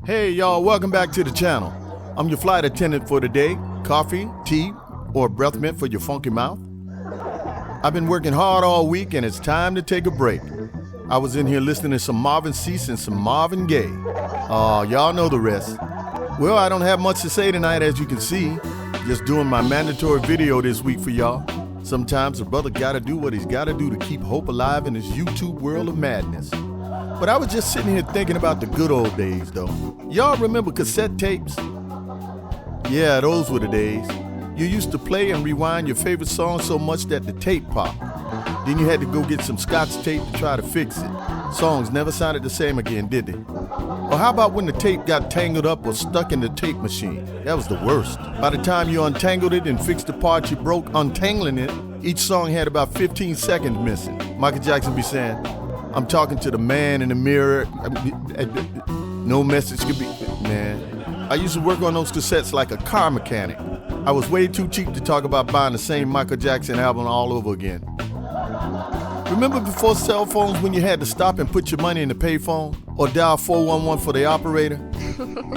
Hey y'all, welcome back to the channel. I'm your flight attendant for today. Coffee, tea, or breath mint for your funky mouth. I've been working hard all week and it's time to take a break. I was in here listening to some Marvin Cease and some Marvin Gaye. Oh, y'all know the rest. Well, I don't have much to say tonight, as you can see. Just doing my mandatory video this week for y'all. Sometimes a brother gotta do what he's gotta do to keep hope alive in this YouTube world of madness. But I was just sitting here thinking about the good old days, though. Y'all remember cassette tapes? Yeah, those were the days. You used to play and rewind your favorite song so much that the tape popped. Then you had to go get some Scotch tape to try to fix it. Songs never sounded the same again, did they? Or how about when the tape got tangled up or stuck in the tape machine? That was the worst. By the time you untangled it and fixed the part you broke untangling it, each song had about 15 seconds missing. Michael Jackson be saying, "I'm talking to the man in the mirror. No message could be," man. I used to work on those cassettes like a car mechanic. I was way too cheap to talk about buying the same Michael Jackson album all over again. Remember before cell phones when you had to stop and put your money in the payphone or dial 411 for the operator?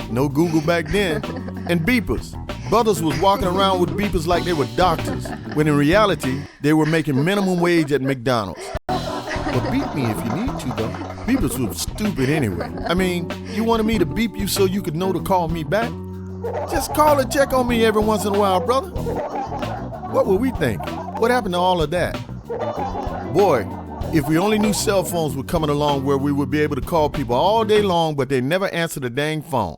No Google back then. And beepers. Brothers was walking around with beepers like they were doctors, when in reality, they were making minimum wage at McDonald's. But beep me if you need to, though. Beepers were stupid anyway. I mean, you wanted me to beep you so you could know to call me back? Just call and check on me every once in a while, brother. What were we thinking? What happened to all of that? Boy, if we only knew cell phones were coming along where we would be able to call people all day long, but they never answer the dang phone.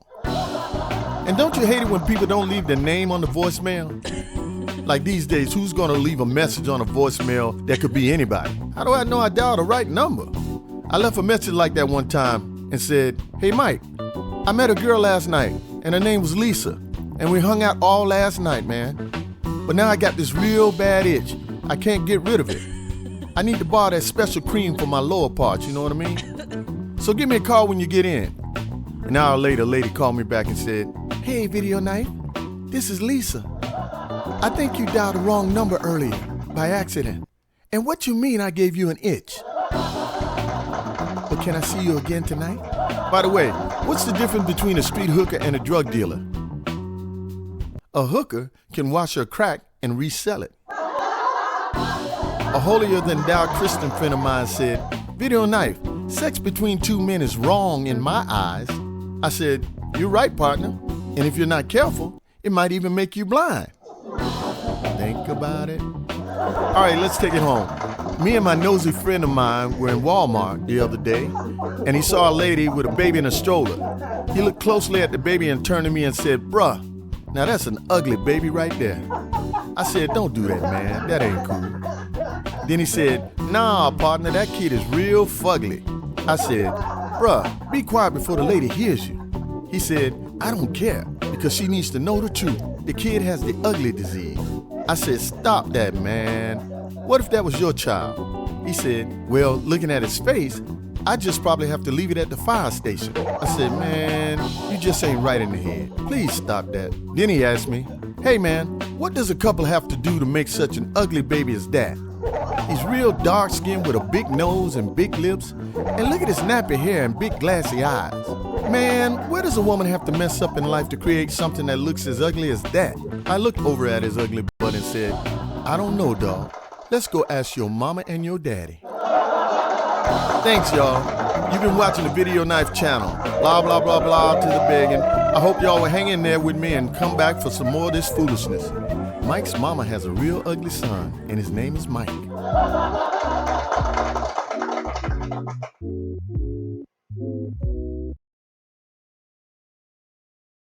And don't you hate it when people don't leave their name on the voicemail? Like these days, who's gonna leave a message on a voicemail that could be anybody? How do I know I dialed the right number? I left a message like that one time and said, "Hey Mike, I met a girl last night and her name was Lisa, and we hung out all last night, man. But now I got this real bad itch. I can't get rid of it. I need to borrow that special cream for my lower parts, you know what I mean? So give me a call when you get in." An hour later, a lady called me back and said, "Hey, Video Knife, this is Lisa. I think you dialed the wrong number earlier by accident. And what you mean I gave you an itch? But can I see you again tonight?" By the way, what's the difference between a street hooker and a drug dealer? A hooker can wash her crack and resell it. A holier-than-thou Christian friend of mine said, "Video Knife, sex between two men is wrong in my eyes." I said, "You're right, partner. And if you're not careful, it might even make you blind." Think about it. All right, let's take it home. Me and my nosy friend of mine were in Walmart the other day, and he saw a lady with a baby in a stroller. He looked closely at the baby and turned to me and said, "Bruh, now that's an ugly baby right there." I said, "Don't do that, man. That ain't cool." Then he said, "Nah, partner, that kid is real fugly." I said, "Bruh, be quiet before the lady hears you." He said, "I don't care, because she needs to know the truth. The kid has the ugly disease." I said, "Stop that, man. What if that was your child?" He said, "Well, looking at his face, I just probably have to leave it at the fire station." I said, "Man, you just ain't right in the head. Please stop that." Then he asked me, "Hey man, what does a couple have to do to make such an ugly baby as that? He's real dark-skinned with a big nose and big lips, and look at his nappy hair and big glassy eyes. Man, where does a woman have to mess up in life to create something that looks as ugly as that?" I looked over at his ugly butt and said, "I don't know, dog. Let's go ask your mama and your daddy." Thanks, y'all. You've been watching the Video Knife channel. Blah, blah, blah, blah to the begging. I hope y'all will hang in there with me and come back for some more of this foolishness. Mike's mama has a real ugly son, and his name is Mike.